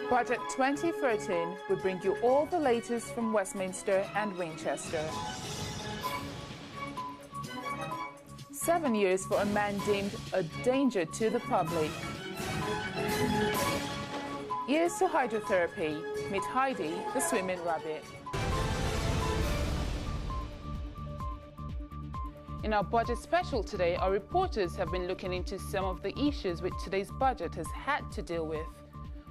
Budget 2013 will bring you all the latest from Westminster and Winchester. 7 years for a man deemed a danger to the public. Years to hydrotherapy. Meet Heidi, the swimming rabbit. In our budget special today, our reporters have been looking into some of the issues which today's budget has had to deal with.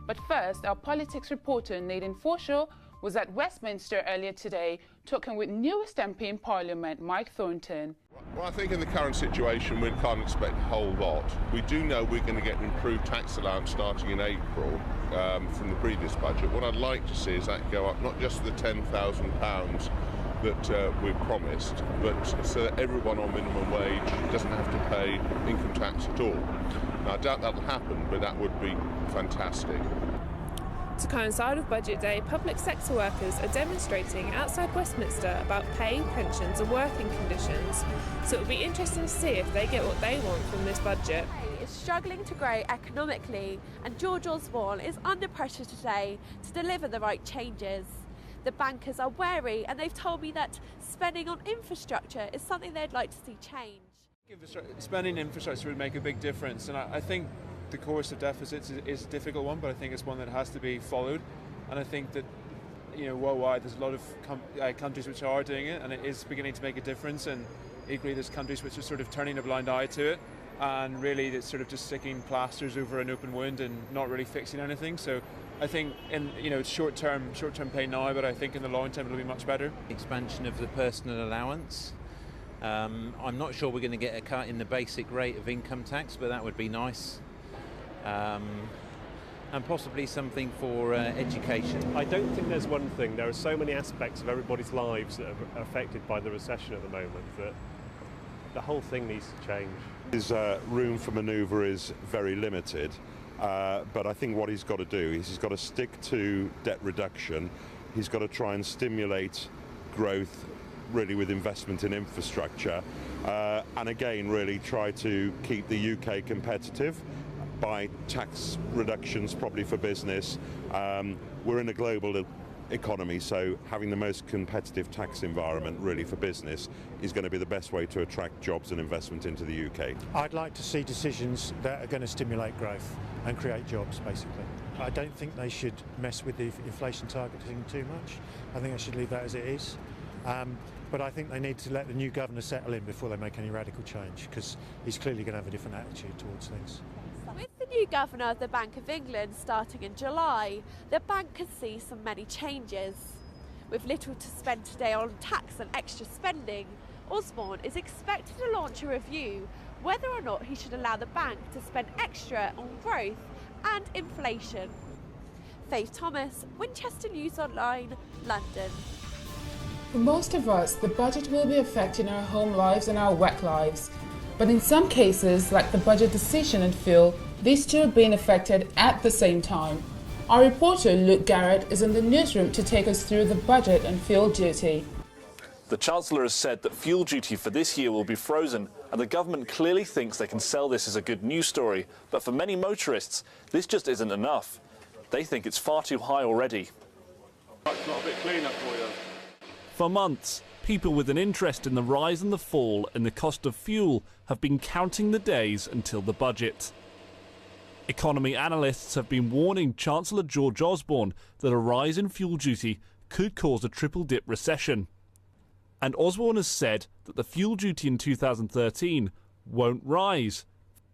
But first, our politics reporter Nadine Forshaw was at Westminster earlier today talking with newest MP in Parliament, Mike Thornton. Well, I think in the current situation we can't expect a whole lot. We do know we're going to get an improved tax allowance starting in April from the previous budget. What I'd like to see is that go up, not just the £10,000 that we've promised, but so that everyone on minimum wage doesn't have to pay income tax at all. Now, I doubt that'll happen, but that would be fantastic. To coincide with Budget Day, public sector workers are demonstrating outside Westminster about pay, pensions and working conditions. So it'll be interesting to see if they get what they want from this budget. Is struggling to grow economically, and George Osborne is under pressure today to deliver the right changes. The bankers are wary, and they've told me that spending on infrastructure is something they'd like to see change. Spending infrastructure would make a big difference, and I think the course of deficits is a difficult one, but I think it's one that has to be followed. And I think that, worldwide there's a lot of countries which are doing it, and it is beginning to make a difference. And equally, there's countries which are sort of turning a blind eye to it, and really it's sort of just sticking plasters over an open wound and not really fixing anything. So I think in short term pain now, but I think in the long term it'll be much better. Expansion of the personal allowance. I'm not sure we're going to get a cut in the basic rate of income tax, but that would be nice. And possibly something for education. I don't think there's one thing. There are so many aspects of everybody's lives that are affected by the recession at the moment that the whole thing needs to change. His room for manoeuvre is very limited, but I think what he's got to do is he's got to stick to debt reduction. He's got to try and stimulate growth really with investment in infrastructure, and again really try to keep the UK competitive by tax reductions probably for business. We're in a global economy, so having the most competitive tax environment really for business is going to be the best way to attract jobs and investment into the UK. I'd like to see decisions that are going to stimulate growth and create jobs, basically. I don't think they should mess with the inflation targeting too much. I think they should leave that as it is. But I think they need to let the new governor settle in before they make any radical change, because he's clearly going to have a different attitude towards things. With the new governor of the Bank of England starting in July, the bank could see many changes. With little to spend today on tax and extra spending, Osborne is expected to launch a review whether or not he should allow the bank to spend extra on growth and inflation. Faith Thomas, Winchester News Online, London. For most of us, the budget will be affecting our home lives and our work lives. But in some cases, like the budget decision and fuel, these two are being affected at the same time. Our reporter Luke Garrett is in the newsroom to take us through the budget and fuel duty. The Chancellor has said that fuel duty for this year will be frozen, and the government clearly thinks they can sell this as a good news story. But for many motorists, this just isn't enough. They think it's far too high already. It's not a bit cleaner for you. For months, people with an interest in the rise and the fall in the cost of fuel have been counting the days until the budget. Economy analysts have been warning Chancellor George Osborne that a rise in fuel duty could cause a triple-dip recession. And Osborne has said that the fuel duty in 2013 won't rise.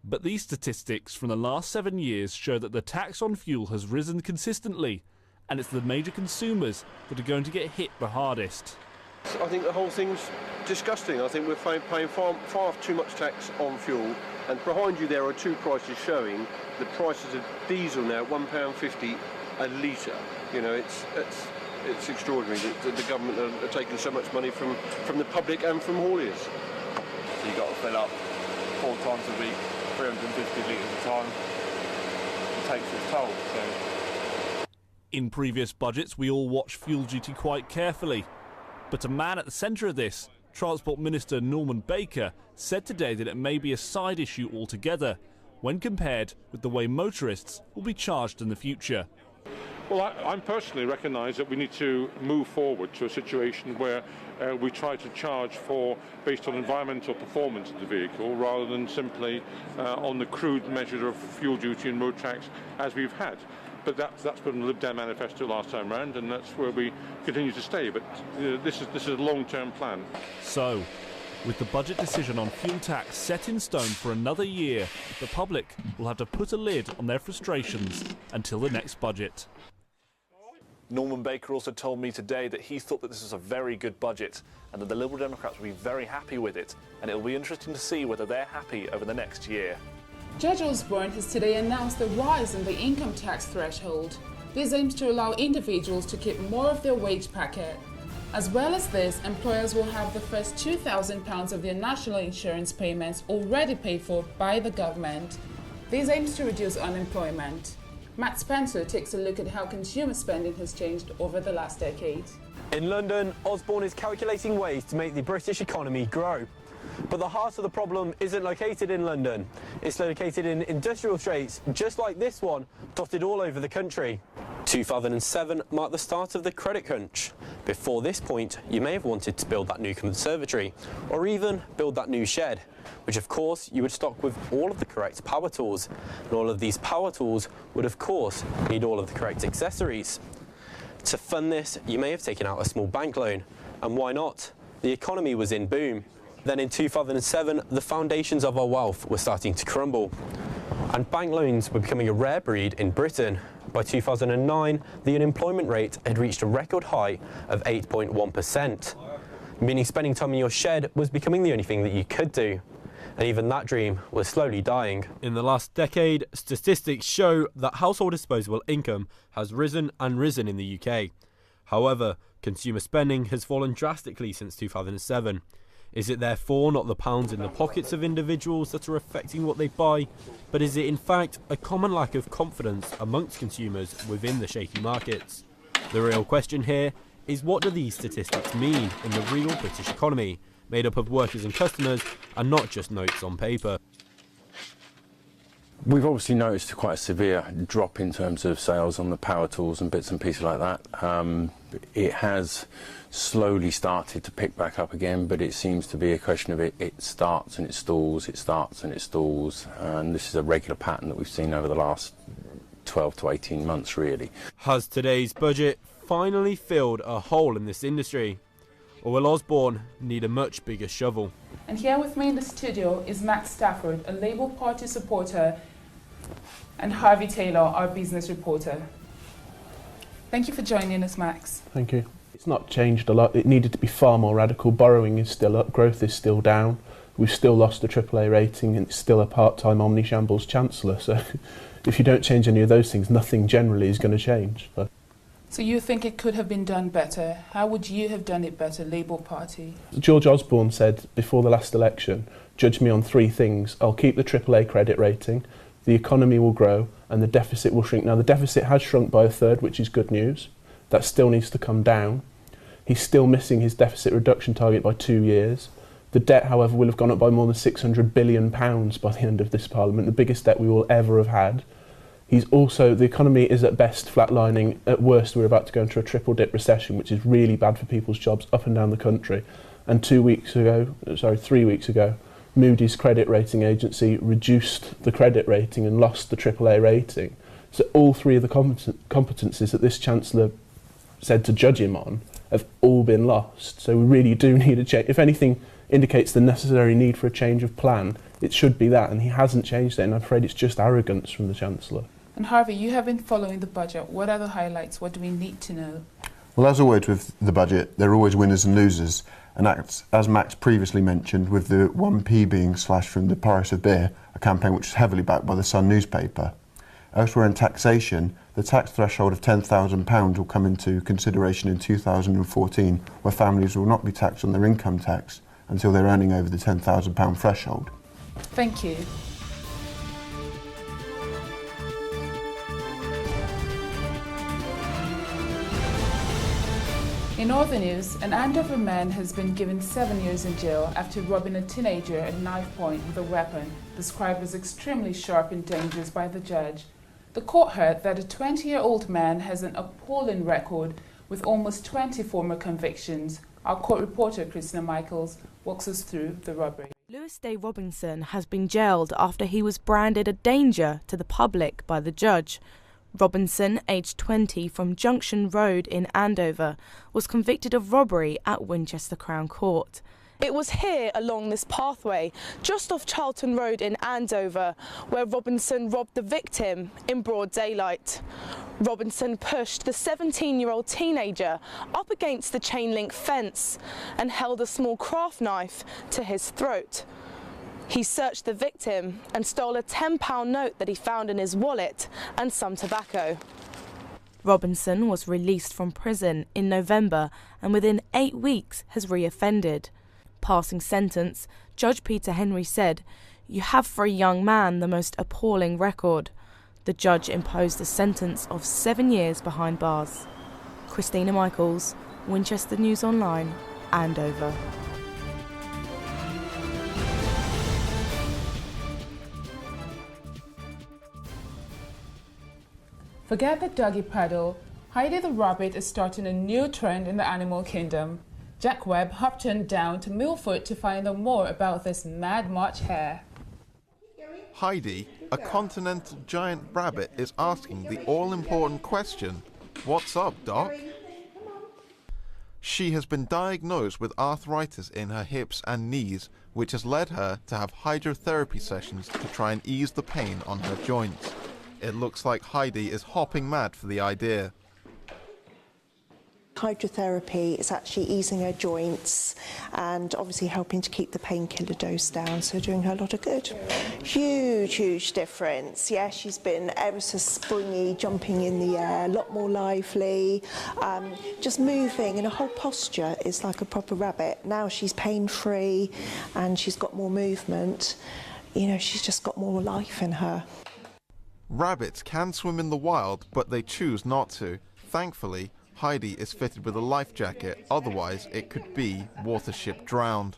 But these statistics from the last 7 years show that the tax on fuel has risen consistently, and it's the major consumers that are going to get hit the hardest. I think the whole thing's disgusting. I think we're paying far too much tax on fuel, and behind you there are two prices showing the prices of diesel now £1.50 a litre. It's extraordinary that the government are taking so much money from the public and from hauliers. So you've got to fill up 4 times a week, 350 litres a time. It takes its toll. So. In previous budgets, we all watched fuel duty quite carefully. But a man at the centre of this Transport Minister Norman Baker said today that it may be a side issue altogether when compared with the way motorists will be charged in the future. Well, I personally recognise that we need to move forward to a situation where we try to charge based on environmental performance of the vehicle rather than simply on the crude measure of fuel duty and road tax as we've had. But that's been the Lib Dem manifesto last time round, and that's where we continue to stay. But this is a long-term plan. So, with the budget decision on fuel tax set in stone for another year, the public will have to put a lid on their frustrations until the next budget. Norman Baker also told me today that he thought that this was a very good budget and that the Liberal Democrats will be very happy with it, and it'll be interesting to see whether they're happy over the next year. Judge Osborne has today announced the rise in the income tax threshold. This aims to allow individuals to keep more of their wage packet. As well as this, employers will have the first £2,000 of their national insurance payments already paid for by the government. This aims to reduce unemployment. Matt Spencer takes a look at how consumer spending has changed over the last decade. In London, Osborne is calculating ways to make the British economy grow. But the heart of the problem isn't located in London. It's located in industrial estates, just like this one, dotted all over the country. 2007 marked the start of the credit crunch. Before this point, you may have wanted to build that new conservatory, or even build that new shed, which of course you would stock with all of the correct power tools. And all of these power tools would of course need all of the correct accessories. To fund this, you may have taken out a small bank loan. And why not? The economy was in boom. Then in 2007, the foundations of our wealth were starting to crumble. And bank loans were becoming a rare breed in Britain. By 2009, the unemployment rate had reached a record high of 8.1%, meaning spending time in your shed was becoming the only thing that you could do. And even that dream was slowly dying. In the last decade, statistics show that household disposable income has risen and risen in the UK. However, consumer spending has fallen drastically since 2007. Is it therefore not the pounds in the pockets of individuals that are affecting what they buy, but is it in fact a common lack of confidence amongst consumers within the shaky markets? The real question here is, what do these statistics mean in the real British economy, made up of workers and customers and not just notes on paper? We've obviously noticed quite a severe drop in terms of sales on the power tools and bits and pieces like that. It has slowly started to pick back up again, but it seems to be a question of it starts and it stalls, it starts and it stalls, and this is a regular pattern that we've seen over the last 12 to 18 months really. Has today's budget finally filled a hole in this industry, or will Osborne need a much bigger shovel? And here with me in the studio is Max Stafford, a Labour Party supporter, and Harvey Taylor, our business reporter. Thank you for joining us, Max. Thank you. It's not changed a lot. It needed to be far more radical. Borrowing is still up, growth is still down. We've still lost the AAA rating and it's still a part-time omni-shambles chancellor. So if you don't change any of those things, nothing generally is going to change. So you think it could have been done better? How would you have done it better, Labour Party? George Osborne said before the last election, judge me on 3 things. I'll keep the AAA credit rating, the economy will grow and the deficit will shrink. Now the deficit has shrunk by 1/3, which is good news. That still needs to come down. He's still missing his deficit reduction target by 2 years. The debt, however, will have gone up by more than £600 billion by the end of this parliament, the biggest debt we will ever have had. He's also, the economy is at best flatlining, at worst we're about to go into a triple dip recession, which is really bad for people's jobs up and down the country. And 3 weeks ago, Moody's credit rating agency reduced the credit rating and lost the AAA rating. So all 3 of the competencies that this Chancellor said to judge him on have all been lost. So we really do need a change. If anything indicates the necessary need for a change of plan, it should be that, and he hasn't changed it, and I'm afraid it's just arrogance from the Chancellor. And Harvey, you have been following the budget. What are the highlights? What do we need to know? Well, as always with the budget, there are always winners and losers. And as Max previously mentioned, with the 1p being slashed from the price of beer, a campaign which is heavily backed by the Sun newspaper. Elsewhere in taxation, the tax threshold of £10,000 will come into consideration in 2014, where families will not be taxed on their income tax until they're earning over the £10,000 threshold. Thank you. In other news, an Andover man has been given 7 years in jail after robbing a teenager at knife point with a weapon described as extremely sharp and dangerous by the judge. The court heard that a 20-year-old man has an appalling record with almost 20 former convictions. Our court reporter, Christina Michaels, walks us through the robbery. Lewis Day Robinson has been jailed after he was branded a danger to the public by the judge. Robinson, aged 20, from Junction Road in Andover, was convicted of robbery at Winchester Crown Court. It was here along this pathway, just off Charlton Road in Andover, where Robinson robbed the victim in broad daylight. Robinson pushed the 17-year-old teenager up against the chain-link fence and held a small craft knife to his throat. He searched the victim and stole a £10 note that he found in his wallet and some tobacco. Robinson was released from prison in November and within 8 weeks has reoffended. Passing sentence, Judge Peter Henry said, "You have for a young man the most appalling record." The judge imposed a sentence of 7 years behind bars. Christina Michaels, Winchester News Online, Andover. Forget the doggy paddle. Heidi the rabbit is starting a new trend in the animal kingdom. Jack Webb hopped on down to Milford to find out more about this mad March hare. Heidi, a continental giant rabbit, is asking the all-important question, "What's up, Doc?" She has been diagnosed with arthritis in her hips and knees, which has led her to have hydrotherapy sessions to try and ease the pain on her joints. It looks like Heidi is hopping mad for the idea. Hydrotherapy is actually easing her joints and obviously helping to keep the painkiller dose down, so doing her a lot of good. Huge difference. Yeah, she's been ever so springy, jumping in the air, a lot more lively, just moving, and her whole posture is like a proper rabbit. Now she's pain-free and she's got more movement. You know, she's just got more life in her. Rabbits can swim in the wild, but they choose not to. Thankfully, Heidi is fitted with a life jacket, otherwise it could be watership drowned.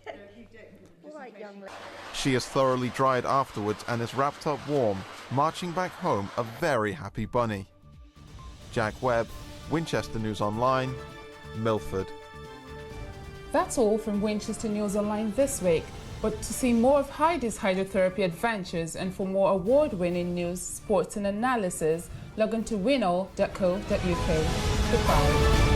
She is thoroughly dried afterwards and is wrapped up warm, marching back home a very happy bunny. Jack Webb, Winchester News Online, Milford. That's all from Winchester News Online this week. But to see more of Heidi's hydrotherapy adventures and for more award-winning news, sports and analysis, log on to winol.co.uk. Goodbye.